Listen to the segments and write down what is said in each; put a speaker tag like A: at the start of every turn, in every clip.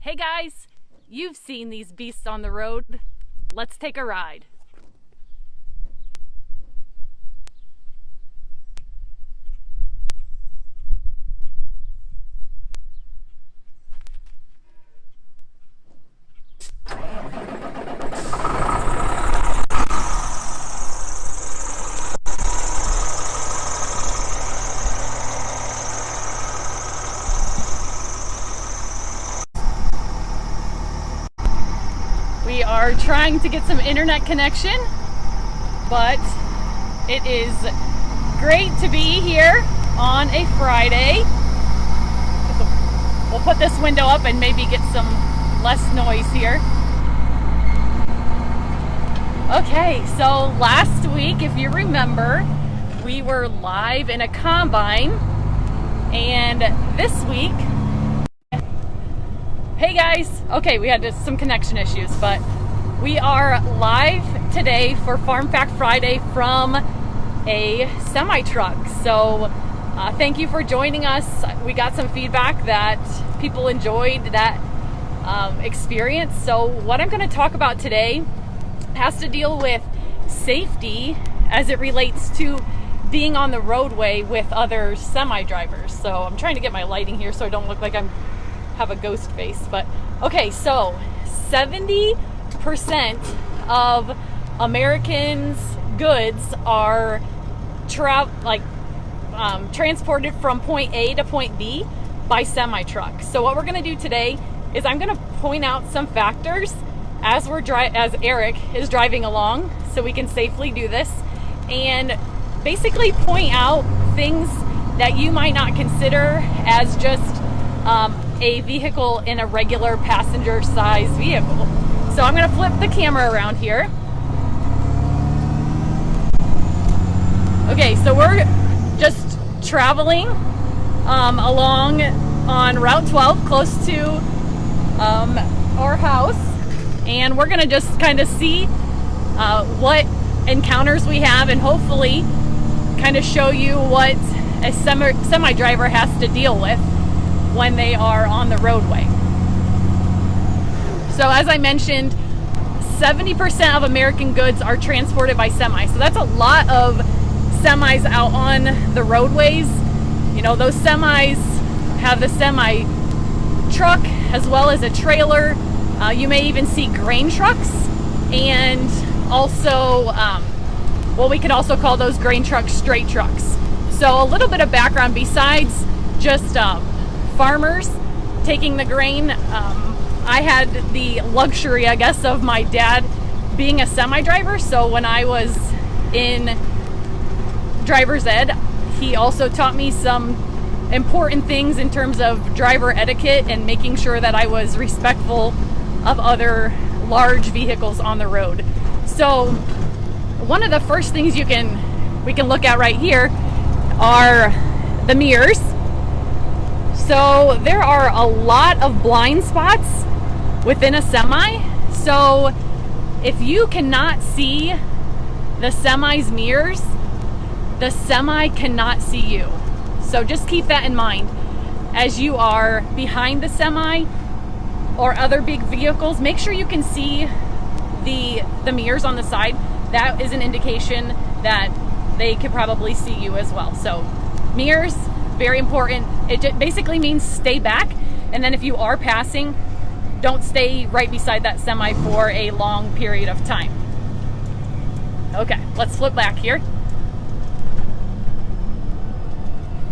A: Hey guys, you've seen these beasts on the road. Let's take a ride. We are trying to get some internet connection, but it is great to be here on a Friday. We'll put this window up and maybe get some less noise here. Okay, so last week, if you remember, we were live in a combine, and this week, hey guys, okay, we had some connection issues, but we are live today for Farm Fact Friday from a semi-truck. So thank you for joining us. We got some feedback that people enjoyed that experience. So what I'm going to talk about today has to deal with safety as it relates to being on the roadway with other semi-drivers. So I'm trying to get my lighting here so I don't look like I have a ghost face. But okay, so 70% of Americans' goods are transported from point A to point B by semi-truck. So what we're going to do today is I'm going to point out some factors as Eric is driving along, so we can safely do this, and basically point out things that you might not consider as just a vehicle in a regular passenger size vehicle. So I'm going to flip the camera around here. Okay, so we're just traveling along on Route 12 close to our house, and we're going to just kind of see what encounters we have, and hopefully kind of show you what a semi-driver has to deal with when they are on the roadway. So as I mentioned, 70% of American goods are transported by semi. So that's a lot of semis out on the roadways. You know, those semis have the semi truck as well as a trailer. You may even see grain trucks, and also, well, we could also call those grain trucks straight trucks. So a little bit of background besides just farmers taking the grain. I had the luxury, I guess, of my dad being a semi-driver. So when I was in driver's ed, he also taught me some important things in terms of driver etiquette and making sure that I was respectful of other large vehicles on the road. So one of the first things we can look at right here are the mirrors. So there are a lot of blind spots within a semi. So if you cannot see the semi's mirrors, the semi cannot see you. So just keep that in mind as you are behind the semi or other big vehicles. Make sure you can see the mirrors on the side. That is an indication that they could probably see you as well. So mirrors, very important. It basically means stay back, and then if you are passing, don't stay right beside that semi for a long period of time. Okay, let's flip back here.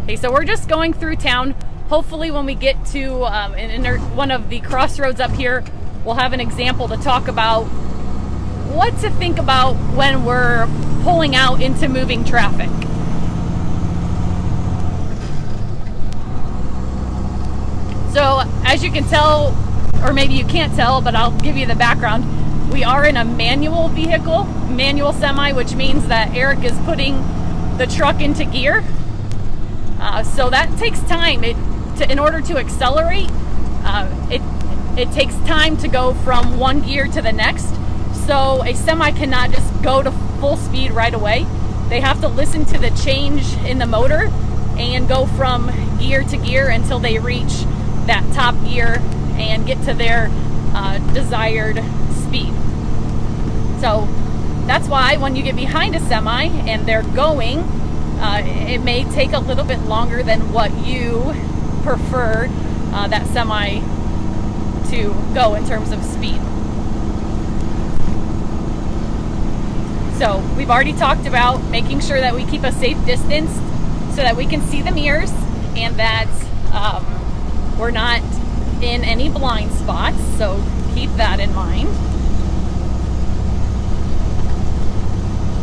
A: Okay, so we're just going through town. Hopefully when we get to one of the crossroads up here, we'll have an example to talk about what to think about when we're pulling out into moving traffic. So as you can tell, or maybe you can't tell, but I'll give you the background. We are in a manual vehicle, manual semi, which means that Eric is putting the truck into gear. So that takes time. In order to accelerate, it takes time to go from one gear to the next. So a semi cannot just go to full speed right away. They have to listen to the change in the motor and go from gear to gear until they reach that top gear and get to their desired speed. So that's why when you get behind a semi and they're going, it may take a little bit longer than what you prefer that semi to go in terms of speed. So we've already talked about making sure that we keep a safe distance so that we can see the mirrors and that we're not in any blind spots. So keep that in mind.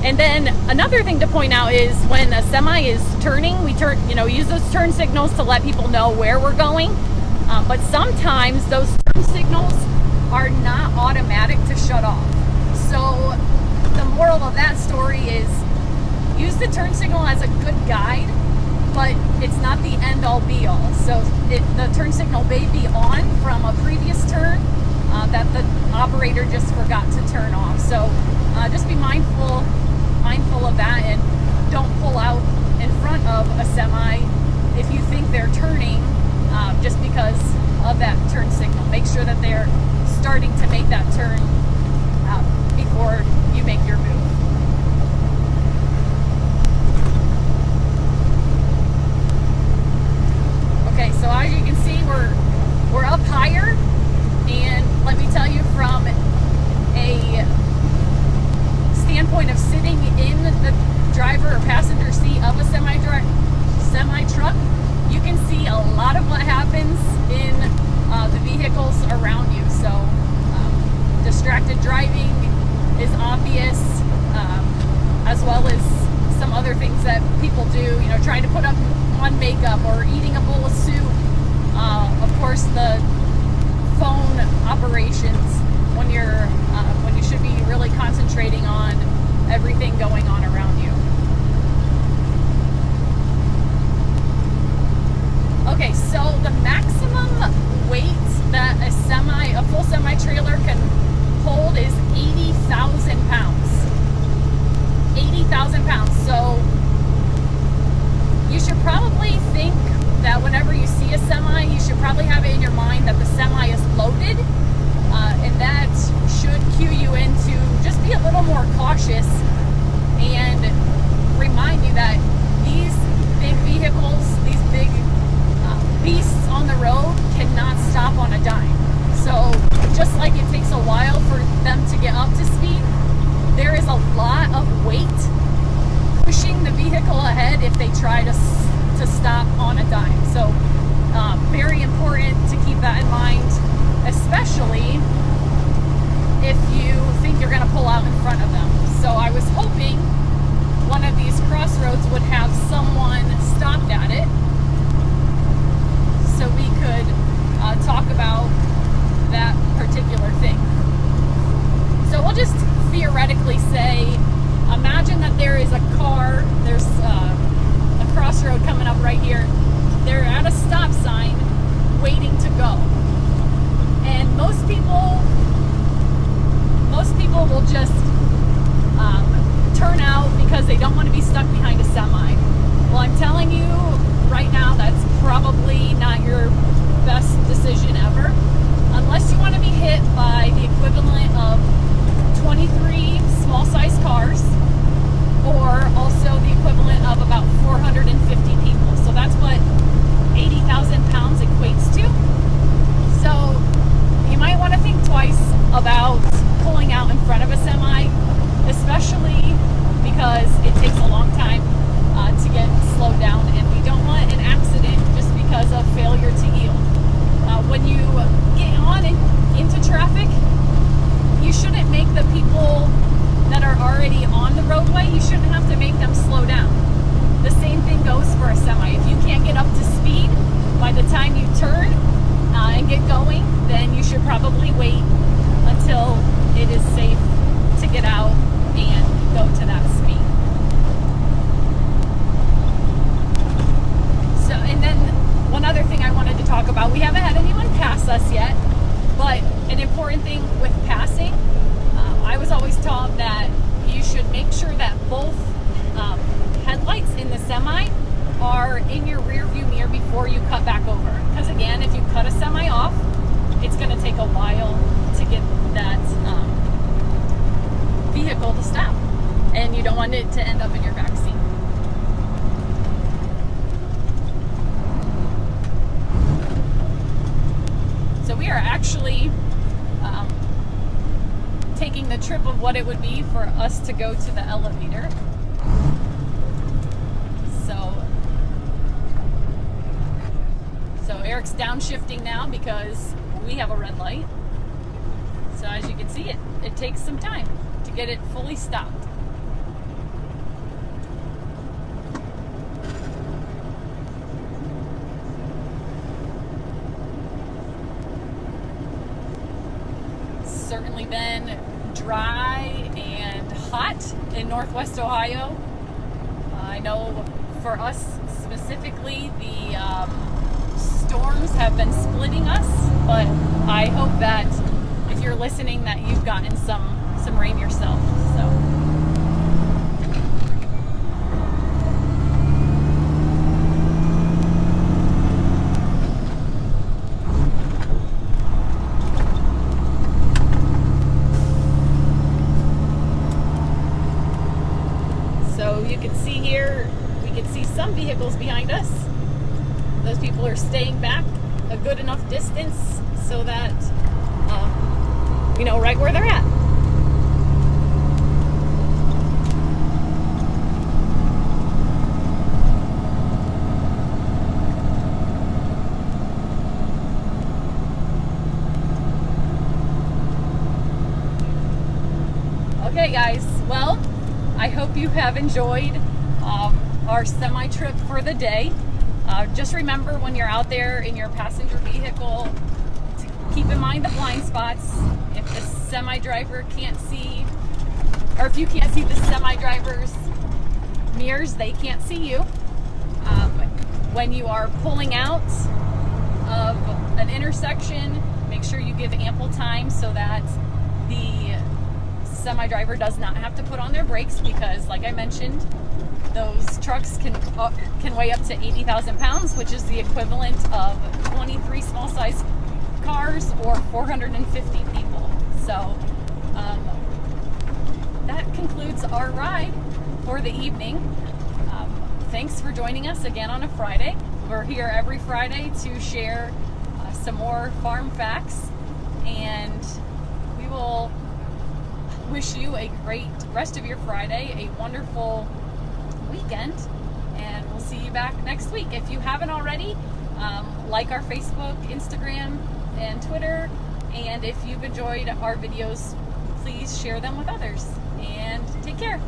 A: And then another thing to point out is when a semi is turning, we use those turn signals to let people know where we're going. But sometimes those turn signals are not automatic to shut off. So the moral of that story is use the turn signal as a good guide, but it's not the end all be all. So the turn signal may be on from a previous turn that the operator just forgot to turn off. So just be mindful of that, and don't pull out in front of a semi if you think they're turning just because of that turn signal. Make sure that they're starting to make that turn before you make your move. Okay, so as you can see, we're up higher, and let me tell you, from a standpoint of sitting in the driver or passenger seat of a semi truck, you can see a lot of what happens in the vehicles around you. So distracted driving is obvious, as well as some other things that people do, trying to put on makeup or eating a bowl of soup. Of course, the phone operations when you should be really concentrating on everything going on around you. Okay, so the maximum weight that a full semi trailer can hold is 80,000 pounds. 80,000 pounds. So you should probably think that whenever you see a semi, you should probably have it in your mind that the semi is loaded. And that should cue you into just be a little more cautious and remind you that these big vehicles, these big beasts on the road cannot stop on a dime. So just like it takes a while for them to get up to speed, there is a lot of weight pushing the vehicle ahead if they try to stop on a dime. So very important to keep that in mind, especially if you think you're going to pull out in front of them. So I was hoping one of these crossroads would have someone stopped at it so we could talk about that particular thing. So we'll just theoretically say, imagine that there is a car, there's a crossroad coming up right here. They're at a stop sign waiting to go. And most people will just turn out because they don't want to be stuck behind a semi. Well, I'm telling you right now, that's probably not your best decision ever, unless you want to be hit by the equivalent of 23 small-sized cars, or also the equivalent of about 450 people. So that's what 80,000 pounds equates to. So you might want to think twice about pulling out in front of a semi, especially because it takes a long time to get slowed down, and we don't want an accident just because of failure to yield. When you get on into traffic, you shouldn't make the people that are already on the roadway, you shouldn't have to make them slow down. The same thing goes for a semi. If you can't get up to speed by the time you turn and get going, then you should probably wait until it is safe to get out and go to that speed. So, and then one other thing I wanted to talk about, we haven't had anyone pass us yet, but an important thing with passing, I was always taught that you should make sure that both headlights in the semi are in your rear view mirror before you cut back over. Because again, if you cut a semi off, it's are actually taking the trip of what it would be for us to go to the elevator. So Eric's downshifting now because we have a red light. So as you can see, it takes some time to get it fully stopped. Certainly been dry and hot in Northwest Ohio. I know for us specifically, the storms have been splitting us, but I hope that if you're listening that you've gotten some rain yourself. So you can see here, we can see some vehicles behind us. Those people are staying back a good enough distance so that we know right where they're at. Okay guys, well, I hope you have enjoyed our semi-trip for the day. Just remember when you're out there in your passenger vehicle to keep in mind the blind spots. If the semi-driver can't see, or if you can't see the semi-driver's mirrors, they can't see you. When you are pulling out of an intersection, make sure you give ample time so that the semi-driver does not have to put on their brakes, because like I mentioned, those trucks can weigh up to 80,000 pounds, which is the equivalent of 23 small-sized cars or 450 people. So that concludes our ride for the evening. Thanks for joining us again on a Friday. We're here every Friday to share some more farm facts, and we will wish you a great rest of your Friday, a wonderful weekend, and we'll see you back next week. If you haven't already, like our Facebook, Instagram, and Twitter, and if you've enjoyed our videos, please share them with others, and take care.